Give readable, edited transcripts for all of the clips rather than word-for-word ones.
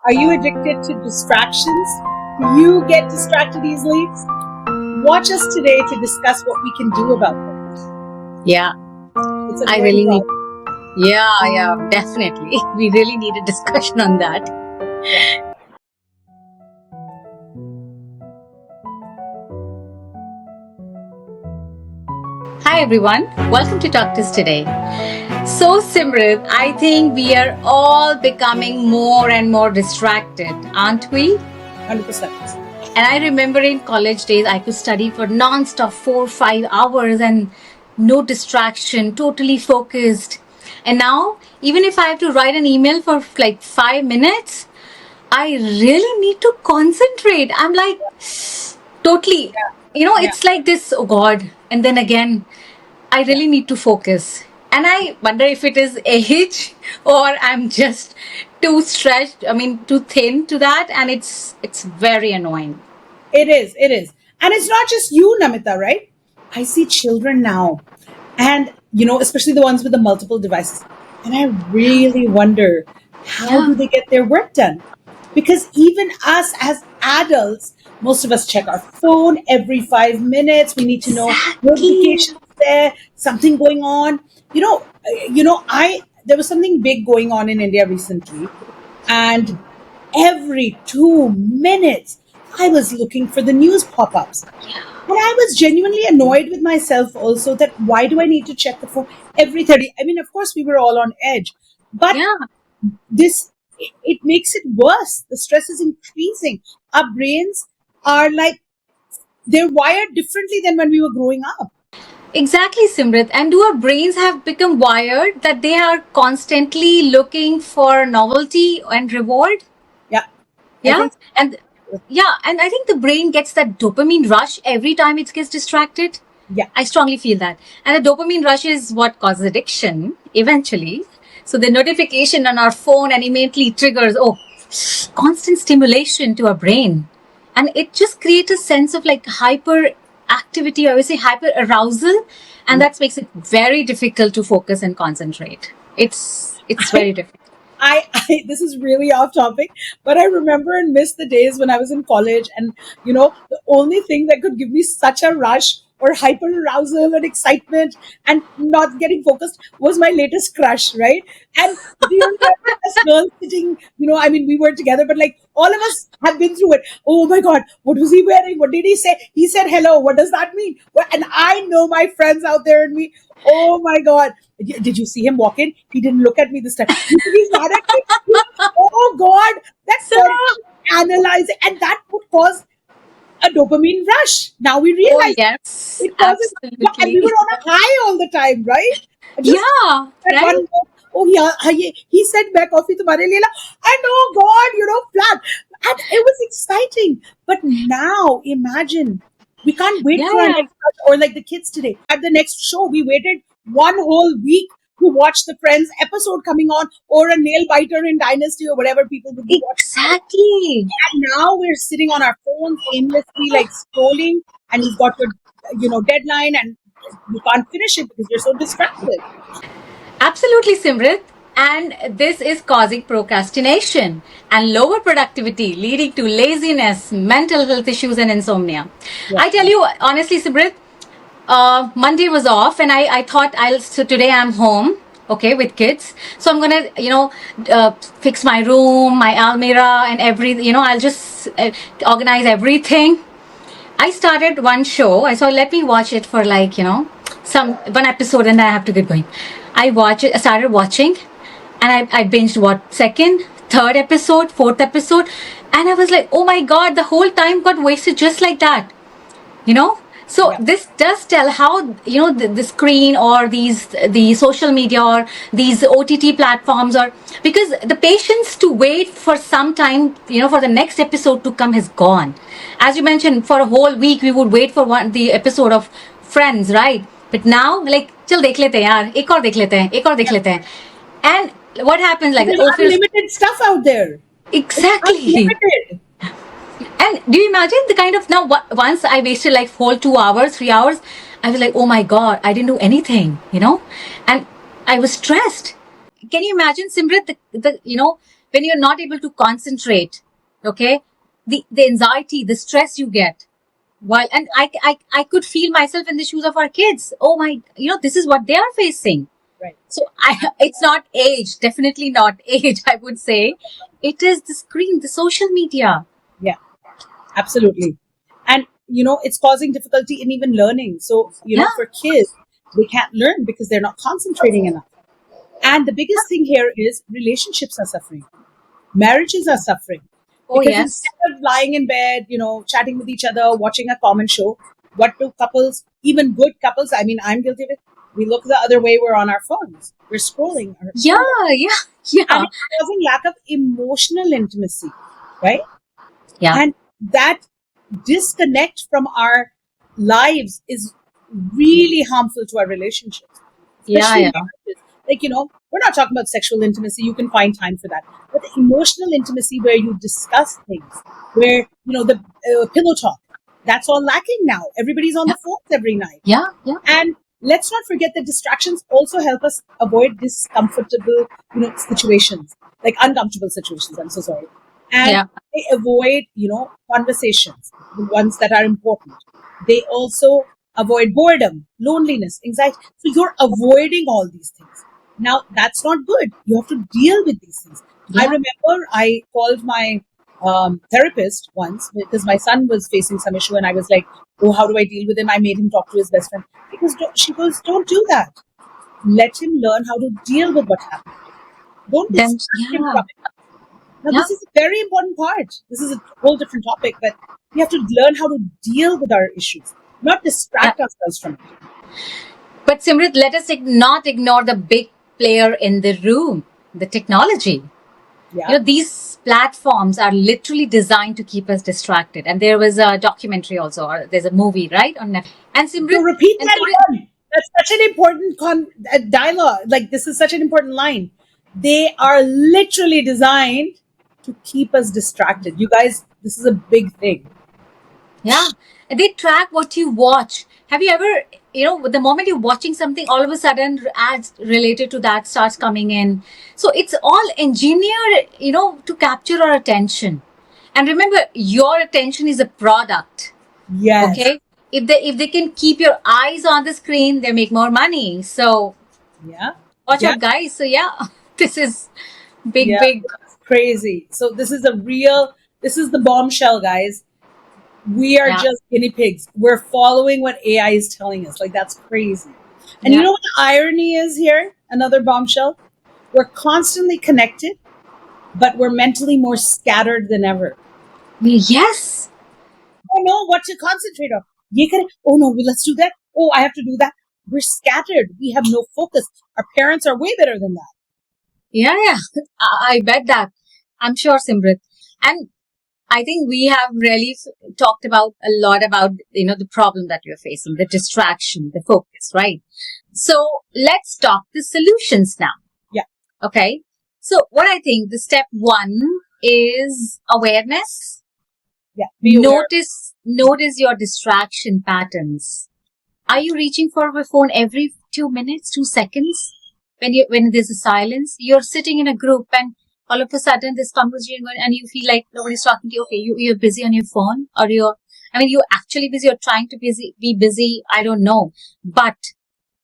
Are you addicted to distractions? Do you get distracted easily? Watch us today to discuss what we can do about them. Yeah, It's a I very really need. problem. Yeah, definitely. We really need a discussion on that. Hi everyone, welcome to Talk to Us today. So Simrit, I think we are all becoming more and more distracted, aren't we? 100%. And I remember in college days, I could study for non-stop 4 or 5 hours and no distraction, totally focused. And now, even if I have to write an email for like 5 minutes, I really need to concentrate. I'm like, totally, Yeah. it's like this, oh God. And then again, I really need to focus. And I wonder if it is age or I'm just too stretched, too thin to that. And it's very annoying. It is. It is. And it's not just you, Namita, right? I see children now, and, especially the ones with the multiple devices. And I really wonder, how Yeah. do they get their work done? Because even us as adults, most of us check our phone every 5 minutes. We need to know Exactly. notifications there, something going on. I there was something big going on in India recently, and every 2 minutes I was looking for the news pop-ups. And I was genuinely annoyed with myself also, that why do I need to check the phone every 30? I mean, of course, we were all on edge, but Yeah. it makes it worse. The stress is increasing. Our brains are like, they're wired differently than when we were growing up. Exactly, Simrit. And do our brains have become wired that they are constantly looking for novelty and reward? Yeah, I Yeah. think And yeah, and I think the brain gets that dopamine rush every time it gets distracted. yeah. I strongly feel that. And the dopamine rush is what causes addiction eventually. So the notification on our phone and immediately triggers, constant stimulation to our brain. And it just creates a sense of like hyper activity, I would say hyper arousal. And that makes it very difficult to focus and concentrate. It's very difficult. This is really off topic, but I remember and miss the days when I was in college, and the only thing that could give me such a rush or hyper arousal and excitement and not getting focused was my latest crush, right? And do you remember us girls sitting, I mean, we were together, but like all of us have been through it. Oh my God, what was he wearing? What did he say? He said hello. What does that mean? And I know my friends out there and me, oh my God, did you see him walk in? He didn't look at me this time. You think he's mad at me? Oh God, that So, constant analyzing, and that would cause a dopamine rush. Now we oh, realize yes, it causes, yeah, and we absolutely. were on a high all the time, right? Just Yeah, that one. right? Oh yeah, he said, "मैं coffee तुम्हारे लिए ला," and oh God, flat, and it was exciting. But now imagine, we can't wait Yeah, for our yeah. next crush, or like the kids today at the next show. We waited one whole week to watch the Friends episode coming on, or a nail biter in Dynasty, or whatever people would be watching. Exactly. And now we're sitting on our phones aimlessly, like scrolling, and you've got your, deadline, and you can't finish it because you're so distracted. Absolutely, Simrit. And this is causing procrastination and lower productivity, leading to laziness, mental health issues, and insomnia. Yeah. I tell you, honestly, Simrit, Monday was off, and I thought so today I'm home, okay, with kids. So I'm gonna, fix my room, my almirah, and I'll just organize everything. I started one show. I saw, let me watch it for like, some one episode and then I have to get going. I started watching and I binged what, second, third episode, fourth episode. And I was like, oh my God, the whole time got wasted just like that, you know? So Yeah. this does tell how, the screen or the social media or these OTT platforms, or because the patience to wait for some time, for the next episode to come has gone. As you mentioned, for a whole week we would wait for the episode of Friends, right? But now, like, चल देख लेते हैं यार, एक और देख लेते हैं, एक और देख लेते हैं. And what happens, like, There's oh, feels unlimited stuff out there. It's exactly. unlimited. And do you imagine the kind of, now once I wasted like whole 2 hours, 3 hours, I was like, oh my God, I didn't do anything, and I was stressed. Can you imagine, Simrit, when you're not able to concentrate, okay, the anxiety, the stress you get. While and I could feel myself in the shoes of our kids. Oh my, this is what they are facing. Right. So it's not age, definitely not age. I would say it is the screen, the social media. Yeah, absolutely. And it's causing difficulty in even learning. So Yeah, for kids, they can't learn because they're not concentrating enough. And the biggest thing here is relationships are suffering, marriages are suffering, oh because yes, instead of lying in bed, chatting with each other, watching a common show, what do couples, even good couples, I mean, I'm guilty of it, we look the other way, we're on our phones, we're scrolling, yeah, yeah, and yeah, it's causing lack of emotional intimacy, right? yeah, And that disconnect from our lives is really harmful to our relationships, yeah, especially yeah, marriages. Like, we're not talking about sexual intimacy, you can find time for that. But the emotional intimacy where you discuss things, where, the pillow talk, that's all lacking now. Everybody's on yeah, the phones every night. yeah, yeah, And let's not forget that distractions also help us avoid discomfortable, situations, like uncomfortable situations. I'm so sorry. And yeah, they avoid, conversations, the ones that are important. They also avoid boredom, loneliness, anxiety. So you're avoiding all these things. Now, that's not good. You have to deal with these things. I yeah, remember I called my therapist once because my son was facing some issue, and I was like, oh, how do I deal with him? I made him talk to his best friend. Because she goes, don't do that. Let him learn how to deal with what happened. Don't then distract him yeah, from it. Now, yeah, this is a very important part. This is a whole different topic, but we have to learn how to deal with our issues, not yeah. distract ourselves from it. But Simrit, let us not ignore the big player in the room, the technology. Yeah. These platforms are literally designed to keep us distracted. And there was a documentary also, or there's a movie, right, on Netflix. And So Simrit, repeat and that Simrit, again. That's such an important dialogue. Like, this is such an important line. They are literally designed to keep us distracted. You guys, this is a big thing. yeah, and they track what you watch. Have you ever, the moment you're watching something, all of a sudden ads related to that starts coming in. So it's all engineered, to capture our attention. And remember, your attention is a product. Yes. Okay, if they can keep your eyes on the screen, they make more money. So Yeah. watch Yeah. out, guys. So yeah, this is big, Yeah. big. It's crazy. So this is the bombshell, guys. We are Yeah, just guinea pigs. We're following what AI is telling us. Like, that's crazy. And you yeah. know what the irony is here? Another bombshell. We're constantly connected, but we're mentally more scattered than ever. Yes. Oh no, what to concentrate on? Oh no, let's do that. Oh, I have to do that. We're scattered. We have no focus. Our parents are way better than that. Yeah, yeah. I bet that. I'm sure, Simrit. And I think we have really talked about a lot about, the problem that we're facing, the distraction, the focus, right? So let's talk the solutions now. Yeah. Okay. So what I think the step one is awareness. Yeah. Be aware. Notice your distraction patterns. Are you reaching for your phone every 2 minutes, 2 seconds? When there's a silence, you're sitting in a group and all of a sudden this conversation going and you feel like nobody's talking to you. Okay, you're busy on your phone, or you're actually busy, you're trying to be busy, I don't know. But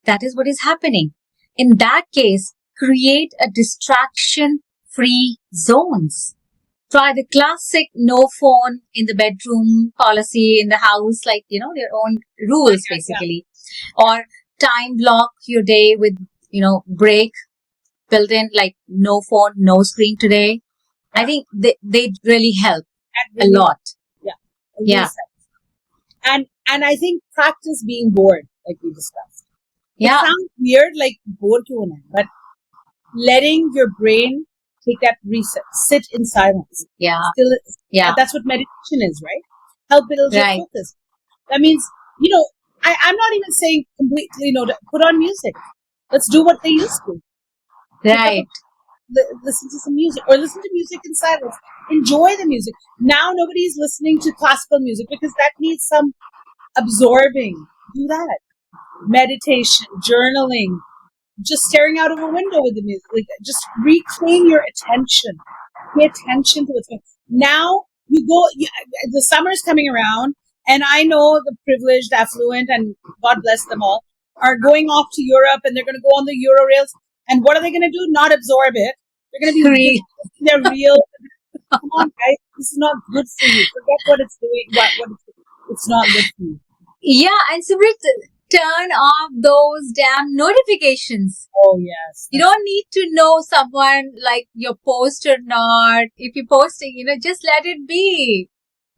that is what is happening. In that case, create a distraction free zones. Try the classic no phone in the bedroom policy in the house, like, their own rules basically. Or time block your day with, break built in, like no phone, no screen today. I think they really help a Really, lot. yeah. Yeah. And I think practice being bored, like we discussed. It Yeah. sounds weird, like bored to an end, but letting your brain take that reset, sit in silence. Yeah. Still, Yeah. that's what meditation is, right? Help build your Right. focus. That means, I'm not even saying completely, to put on music. Let's do what they used to. Pick up Right. listen to some music, or listen to music in silence. Enjoy the music. Now nobody's listening to classical music because that needs some absorbing. Do that. Meditation, journaling, just staring out of a window with the music. Like, just reclaim your attention. Pay attention to what's going on. Now the summer's coming around, and I know the privileged, affluent, and God bless them all, are going off to Europe, and they're going to go on the Eurorails. And what are they going to do? Not absorb it. They're going to be their real. Come on, guys, this is not good for you. Forget what it's doing. It's not good for you. Yeah, and Subrit, turn off those damn notifications. Oh yes. You don't need to know someone like your post or not. If you're posting, just let it be.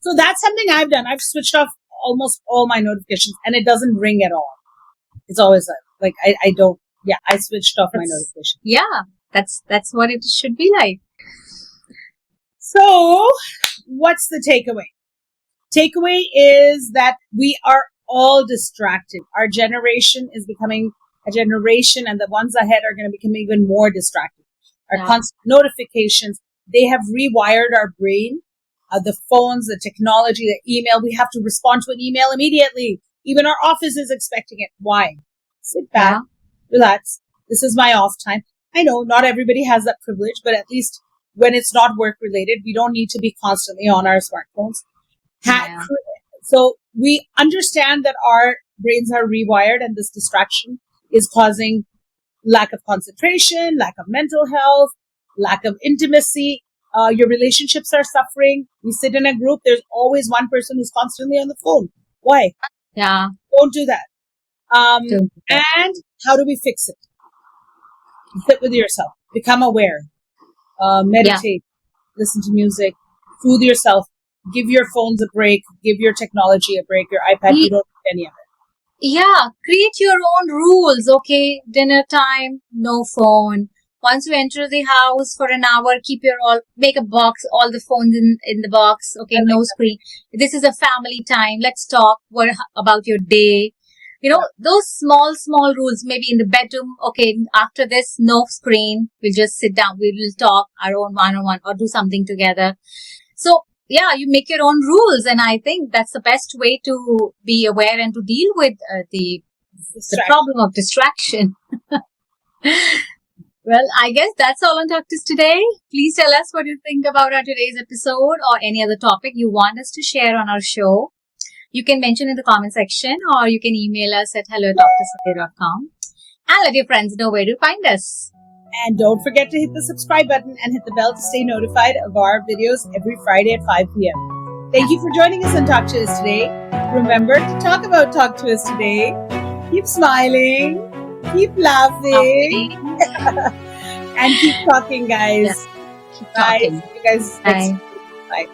So that's something I've done. I've switched off almost all my notifications, and it doesn't ring at all. It's always like I don't. Yeah, I switched off my notifications. Yeah, that's what it should be like. So, what's the takeaway? Takeaway is that we are all distracted. Our generation is becoming a generation, and the ones ahead are going to become even more distracted. Our constant notifications, they have rewired our brain. The phones, the technology, the email, we have to respond to an email immediately. Even our office is expecting it. Why? Sit back, relax. This is my off time. I know not everybody has that privilege, but at least when it's not work related, we don't need to be constantly on our smartphones. So we understand that our brains are rewired, and this distraction is causing lack of concentration, lack of mental health, lack of intimacy. Your relationships are suffering. We sit in a group. There's always one person who's constantly on the phone. Why? Yeah. Don't do that. And how do we fix it? Sit with yourself. Become aware. Meditate. Listen to music. Soothe yourself. Give your phones a break. Give your technology a break. Your iPad, you don't need any of it. Yeah. Create your own rules. Okay. Dinner time, no phone. Once you enter the house for an hour, make a box, all the phones in the box. Okay, no screen. This is a family time. Let's talk about your day. Those small rules, maybe in the bedroom. Okay, after this, no screen. We'll just sit down. We will talk our own one-on-one or do something together. So, yeah, you make your own rules. And I think that's the best way to be aware and to deal with the problem of distraction. Well, I guess that's all on Talk to Us today. Please tell us what you think about our today's episode or any other topic you want us to share on our show. You can mention in the comment section, or you can email us at hello@talktosudhir.com and let your friends know where to find us. And don't forget to hit the subscribe button and hit the bell to stay notified of our videos every Friday at 5 p.m. Thank you for joining us on Talk to Us today. Remember to talk about Talk to Us today. Keep smiling. Keep laughing. And keep talking, guys. Keep talking. Bye. You guys. Bye. Bye.